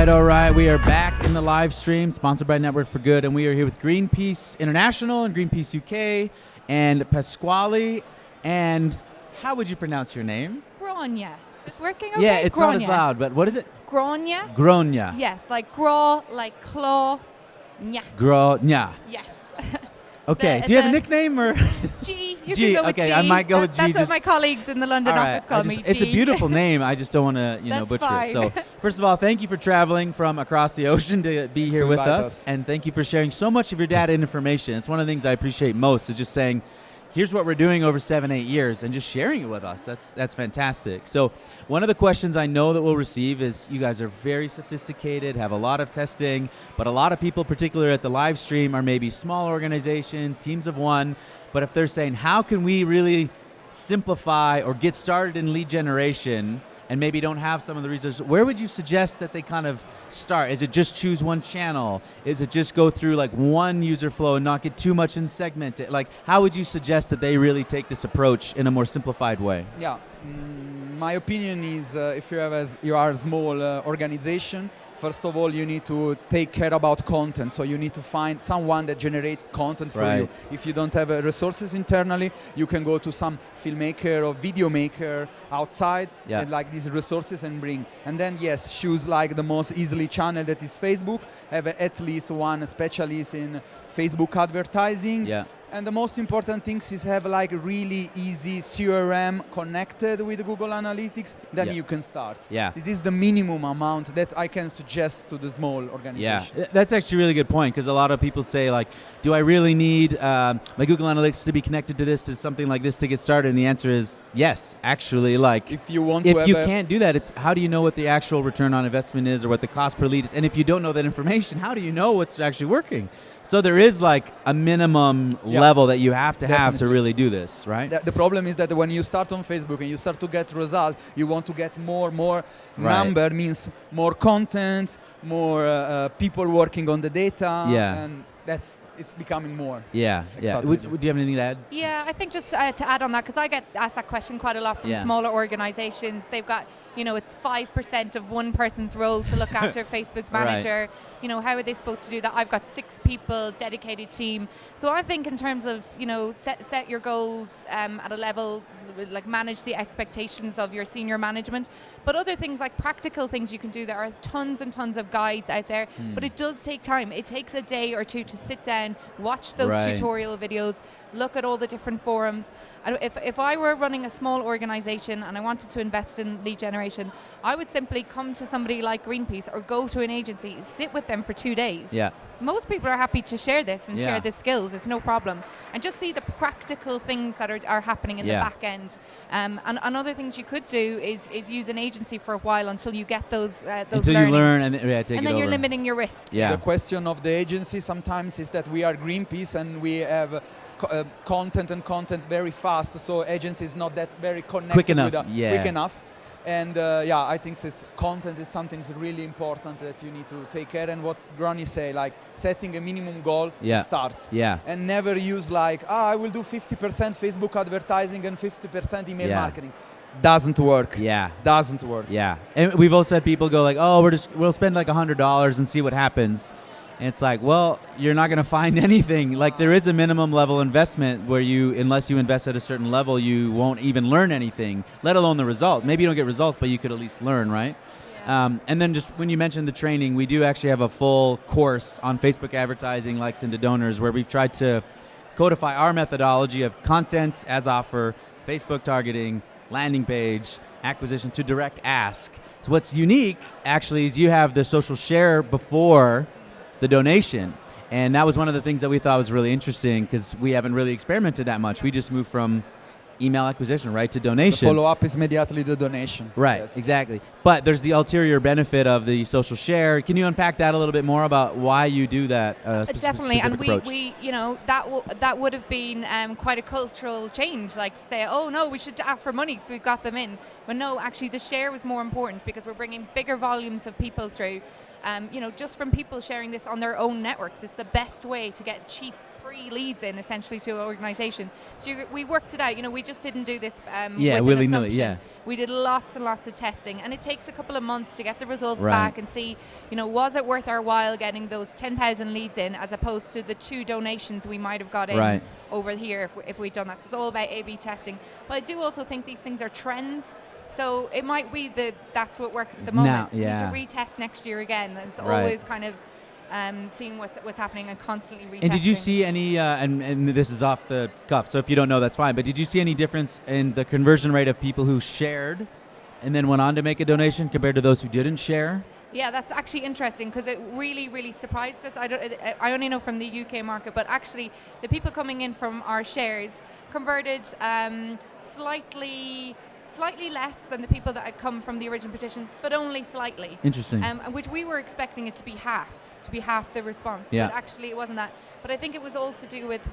right. We are back in the live stream, sponsored by Network for Good, and we are here with Greenpeace International and Greenpeace UK and Pasquale. And how would you pronounce your name? Grainne. Is it working okay? Yeah, it's Grainne. not as loud, but what is it? Grainne. Grainne. Yes, like gra, like claw, nya. Grainne. Yes. Okay. Do you have a nickname or? G. You G. can go with Okay, G. I might go with G. That's what my colleagues in the London office call me. G. It's a beautiful name. I just don't want to, butcher fine. it. So, first of all, thank you for traveling from across the ocean to be here with us, and thank you for sharing so much of your data and information. It's one of the things I appreciate most is just saying, here's what we're doing over 7-8 years, and just sharing it with us. That's fantastic. So one of the questions I know that we'll receive is, you guys are very sophisticated, have a lot of testing, but a lot of people, particularly at the live stream, are maybe small organizations, teams of one. But if they're saying, how can we really simplify or get started in lead generation, and maybe don't have some of the resources, where would you suggest that they kind of start? Is it just choose one channel? Is it just go through like one user flow and not get too much in segmented? Like, how would you suggest that they really take this approach in a more simplified way? Yeah, my opinion is if you are a small organization, first of all, you need to take care about content. So you need to find someone that generates content for you. If you don't have resources internally, you can go to some filmmaker or video maker outside and like these resources and bring. And then yes, choose like the most easily channel that is Facebook. Have at least one specialist in Facebook advertising. Yeah. And the most important things is have like really easy CRM connected with Google Analytics, then you can start. Yeah. This is the minimum amount that I can suggest to the small organization. Yeah, that's actually a really good point, because a lot of people say like, do I really need my Google Analytics to be connected to this, to something like this to get started? And the answer is yes, actually. Like, if you want if you can't do that, it's how do you know what the actual return on investment is or what the cost per lead is? And if you don't know that information, how do you know what's actually working? So there is like a minimum level that you have to have to really do this, right? The problem is that when you start on Facebook and you start to get results, you want to get more number, means more content, more people working on the data, and it's becoming more. Yeah. Would you have anything to add? Yeah, I think just to add on that, because I get asked that question quite a lot from smaller organizations. They've got, it's 5% of one person's role to look after Facebook Manager. How are they supposed to do that? I've got 6 people, dedicated team. So I think in terms of, set your goals at a level, like manage the expectations of your senior management. But other things like practical things you can do, there are tons and tons of guides out there, but it does take time. It takes a day or two to sit down, watch those tutorial videos, look at all the different forums. If I were running a small organization and I wanted to invest in lead generation, I would simply come to somebody like Greenpeace or go to an agency, sit with them for 2 days. Yeah. Most people are happy to share this and share the skills. It's no problem. And just see the practical things that are happening in the back end. And other things you could do is use an agency for a while until you get those until learnings. you learn and take and then you're limiting your risk. Yeah. The question of the agency sometimes is that we are Greenpeace and we have content very fast, so agency is not that very connected quick enough. Quick enough. And I think content is something really important that you need to take care. And what Grainne say, like setting a minimum goal to start. Yeah. And never use like, I will do 50% Facebook advertising and 50% email marketing. Doesn't work. Yeah. Doesn't work. Yeah. And we've also had people go like, we'll spend like $100 and see what happens. And it's like, well, you're not going to find anything. Like, there is a minimum level investment where unless you invest at a certain level, you won't even learn anything, let alone the result. Maybe you don't get results, but you could at least learn, right? Yeah. And then just when you mentioned the training, we do actually have a full course on Facebook advertising, likes and donors, where we've tried to codify our methodology of content as offer, Facebook targeting, landing page, acquisition to direct ask. So what's unique, actually, is you have the social share before the donation. And that was one of the things that we thought was really interesting, because we haven't really experimented that much. We just moved from email acquisition, right, to donation. The follow-up is immediately the donation. Right, exactly. But there's the ulterior benefit of the social share. Can you unpack that a little bit more about why you do that definitely, and approach? we that would have been quite a cultural change, like to say, oh no, we should ask for money because we've got them in. But no, actually the share was more important because we're bringing bigger volumes of people through. Just from people sharing this on their own networks. It's the best way to get cheap, free free leads in essentially to an organization. So we worked it out. We just didn't do this willy-nilly. Yeah. We did lots and lots of testing, and it takes a couple of months to get the results Right. back and see, was it worth our while getting those 10,000 leads in as opposed to the 2 donations we might have got in Right. over here if we'd done that. So it's all about A/B testing. But I do also think these things are trends. So it might be that's what works at the moment. Now, yeah. We need to retest next year again. It's Right. always kind of seeing what's happening and constantly retesting. And did you see any, and this is off the cuff, so if you don't know, that's fine, but did you see any difference in the conversion rate of people who shared and then went on to make a donation compared to those who didn't share? Yeah, that's actually interesting because it really, really surprised us. I only know from the UK market, but actually the people coming in from our shares converted slightly less than the people that had come from the original petition, but only slightly. Interesting. Which we were expecting it to be half the response. Yeah. But actually it wasn't that. But I think it was all to do with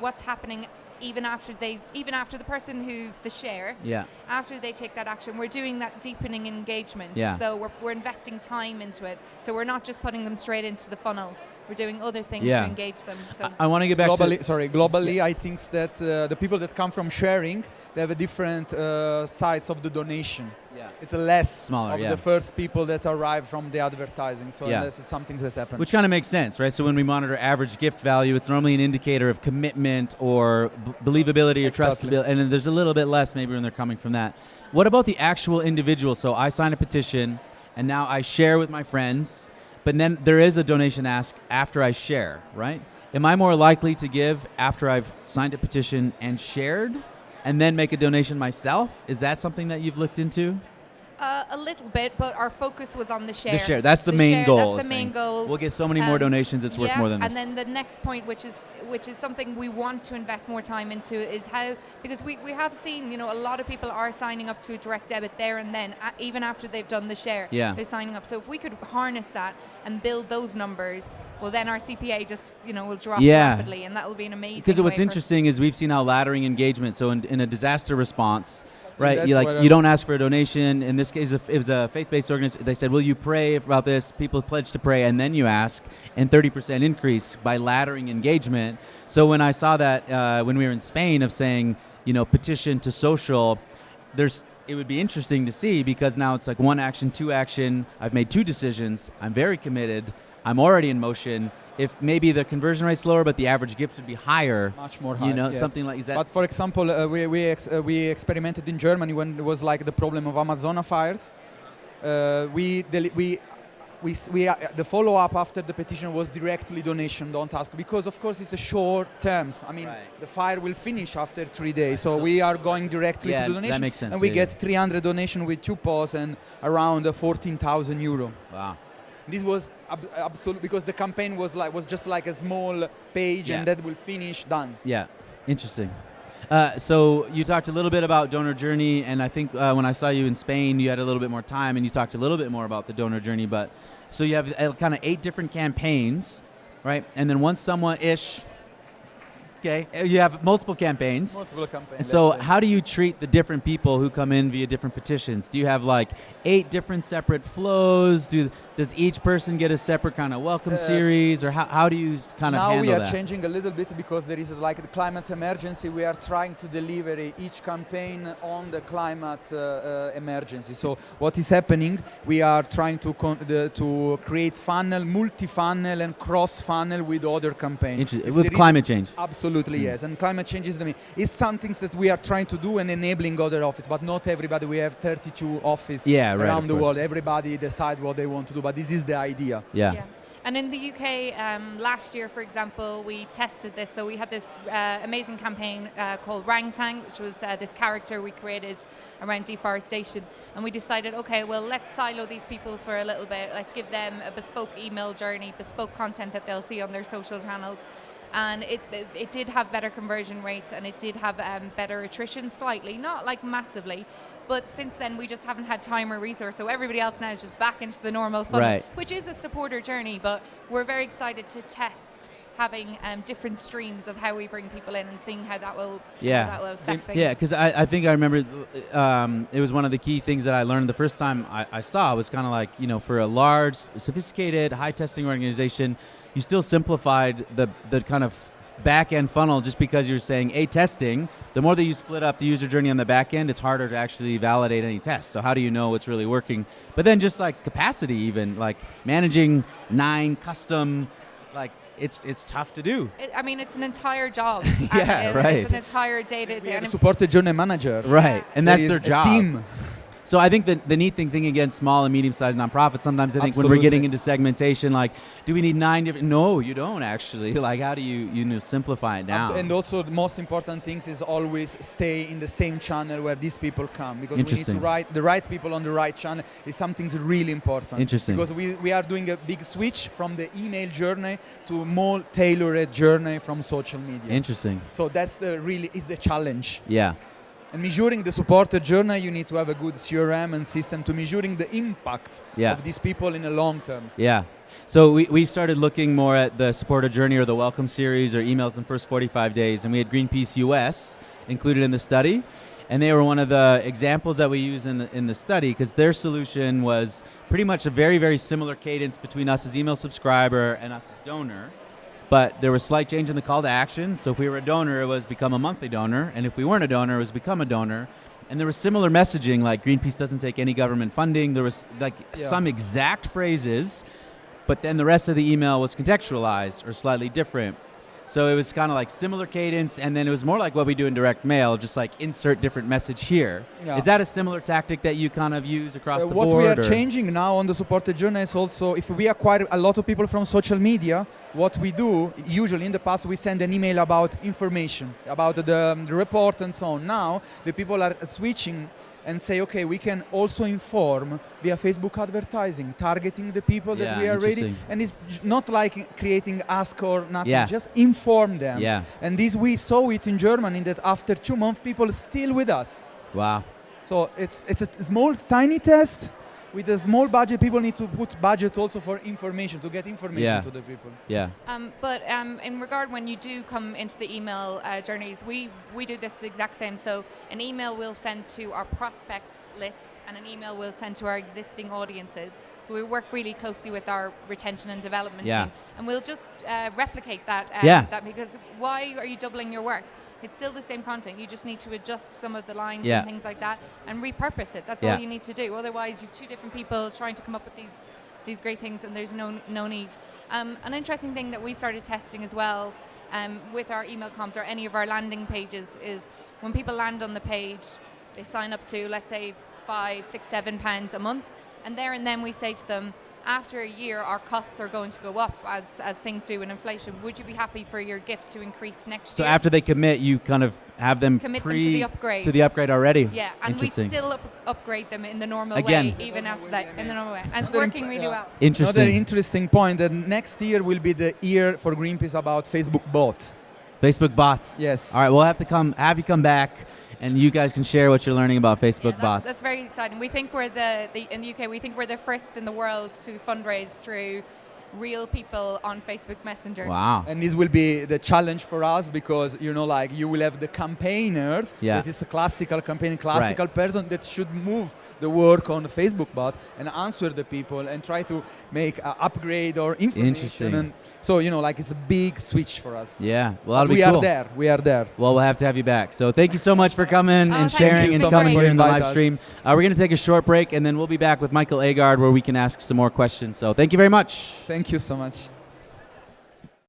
what's happening even after the person who's the share. Yeah. After they take that action, we're doing that deepening engagement. Yeah. So we're investing time into it. So we're not just putting them straight into the funnel. We're doing other things Yeah. to engage them. So I want to get back globally, I think that the people that come from sharing, they have a different size of the donation. Yeah. It's a less Smaller, of yeah. the first people that arrive from the advertising. So Yeah. this is something that happens. Which kind of makes sense, right? So when we monitor average gift value, it's normally an indicator of commitment or believability or Exactly. trustability, and then there's a little bit less maybe when they're coming from that. What about the actual individual? So I sign a petition, and now I share with my friends, but then there is a donation ask after I share, right? Am I more likely to give after I've signed a petition and shared, and then make a donation myself? Is that something that you've looked into? a little bit, but our focus was on the share. The share, that's the main goal. That's the main goal. We'll get so many more donations, it's worth more than this. And then the next point, which is something we want to invest more time into, is how, because we have seen, a lot of people are signing up to a direct debit there and then, even after they've done the share, they're signing up. So if we could harness that and build those numbers, well, then our CPA just, will drop rapidly, and that will be an amazing. Because what's interesting is we've seen how laddering engagement. So in a disaster response, right? You don't ask for a donation. In this case, if it was a faith-based organization, they said, "Will you pray about this?" People pledge to pray, and then you ask, and 30% increase by laddering engagement. So when I saw that when we were in Spain, of saying, petition to social, it would be interesting to see, because now it's like 1 action, 2 action. I've made 2 decisions. I'm very committed. I'm already in motion. If maybe the conversion rate's lower, but the average gift would be higher. Much more high, yes. Something like that. But for example, we experimented in Germany when there was like the problem of Amazon fires. The follow-up after the petition was directly donation, don't ask, because of course it's a short terms. I mean, the fire will finish after 3 days, so we are going directly to the donation. That makes sense. And we get 300 donation with 2 posts and around 14,000 euro. Wow. This was absolute, because the campaign was just like a small page, and that will finish, done. Yeah, interesting. So you talked a little bit about donor journey, and I think when I saw you in Spain, you had a little bit more time, and you talked a little bit more about the donor journey. But so you have kind of 8 different campaigns, right? And then once someone-ish, okay, you have multiple campaigns. Multiple campaigns. And so how do you treat the different people who come in via different petitions? Do you have like 8 different separate flows? Does each person get a separate kind of welcome series, or how do you kind of handle that? Now we are changing a little bit, because there is like the climate emergency. We are trying to deliver each campaign on the climate emergency. So what is happening? We are trying to create funnel, multi-funnel and cross-funnel with other campaigns. With climate change. Absolutely, yes. And climate change is it's something that we are trying to do and enabling other offices, but not everybody. We have 32 offices around the world. Everybody decide what they want to do, but this is the idea. Yeah. And in the UK, last year, for example, we tested this. So we had this amazing campaign called Rangtang, which was this character we created around deforestation. And we decided, okay, well, let's silo these people for a little bit. Let's give them a bespoke email journey, bespoke content that they'll see on their social channels. And it did have better conversion rates, and it did have better attrition slightly, not like massively. But since then, we just haven't had time or resource. So everybody else now is just back into the normal funnel, which is a supporter journey. But we're very excited to test having different streams of how we bring people in and seeing how that will, that will affect things. Yeah, because I think I remember it was one of the key things that I learned the first time I saw was kind of like, for a large, sophisticated, high testing organization, you still simplified the kind of back end funnel, just because you're saying testing, the more that you split up the user journey on the back end, it's harder to actually validate any tests. So how do you know what's really working? But then just like capacity, even like managing 9 custom, like it's tough to do. I mean, it's an entire job. Yeah, right. It's an entire day-to-day. We have a supporter journey manager. Right, and that's their a job. Team. So I think that the neat thing against small and medium-sized nonprofits, sometimes I think when we're getting into segmentation, like, do we need 9 different? No, you don't actually. Like, how do you simplify it down? And also the most important things is always stay in the same channel where these people come, because we need to write the right people on the right channel. Is something really important. Interesting. Because we are doing a big switch from the email journey to more tailored journey from social media. Interesting. So that's the challenge. Yeah. And measuring the supporter journey, you need to have a good CRM and system to measuring the impact of these people in the long term. Yeah. So we started looking more at the supporter journey or the welcome series or emails in the first 45 days, and we had Greenpeace US included in the study, and they were one of the examples that we use in the study, because their solution was pretty much a very, very similar cadence between us as email subscriber and us as donor. But there was slight change in the call to action. So if we were a donor, it was become a monthly donor. And if we weren't a donor, it was become a donor. And there was similar messaging, like Greenpeace doesn't take any government funding. There was like some exact phrases, but then the rest of the email was contextualized or slightly different. So it was kind of like similar cadence, and then it was more like what we do in direct mail, just like insert different message here. Yeah. Is that a similar tactic that you kind of use across the board? What we are changing now on the supporter journey is also, if we acquire a lot of people from social media, what we do, usually in the past we send an email about information, about the report and so on. Now the people are switching and say, okay, we can also inform via Facebook advertising, targeting the people that we are ready. And it's not like creating ask or nothing, just inform them. Yeah. And this, we saw it in Germany, that after 2 months, people are still with us. Wow. So it's a small, tiny test. With a small budget, people need to put budget also for information, to get information to the people. Yeah. But in regard, when you do come into the email journeys, we do this the exact same. So an email we'll send to our prospects list, and an email we'll send to our existing audiences. So we work really closely with our retention and development team, and we'll just replicate that. That, because why are you doubling your work? It's still the same content. You just need to adjust some of the lines and things like that and repurpose it. That's all you need to do. Otherwise, you've 2 different people trying to come up with these great things, and there's no need. An interesting thing that we started testing as well with our email comms or any of our landing pages is when people land on the page, they sign up to, let's say, £5, £6, £7 a month, and there and then we say to them, after a year, our costs are going to go up as things do in inflation. Would you be happy for your gift to increase next year? So after they commit, you kind of have them commit them to the upgrade. To the upgrade already. Yeah, and we still upgrade them in the normal way, even after that, in the normal way. And it's working really well. Interesting. Another interesting point, that next year will be the year for Greenpeace about Facebook bots. Facebook bots. Yes. All right, we'll have to have you come back, and you guys can share what you're learning about Facebook bots. That's very exciting. We think we're in the UK, we think we're the first in the world to fundraise through real people on Facebook Messenger. Wow. And this will be the challenge for us, because you will have the campaigners. That is a classical campaign, person that should move the work on the Facebook bot and answer the people and try to make an upgrade or information. Interesting. And so it's a big switch for us. Yeah. Well, that'll be cool. We are there. Well, we'll have to have you back. So thank you so much for coming and sharing and coming here in the live stream. We're going to take a short break, and then we'll be back with Michael Agard, where we can ask some more questions. So thank you very much. Thank you so much.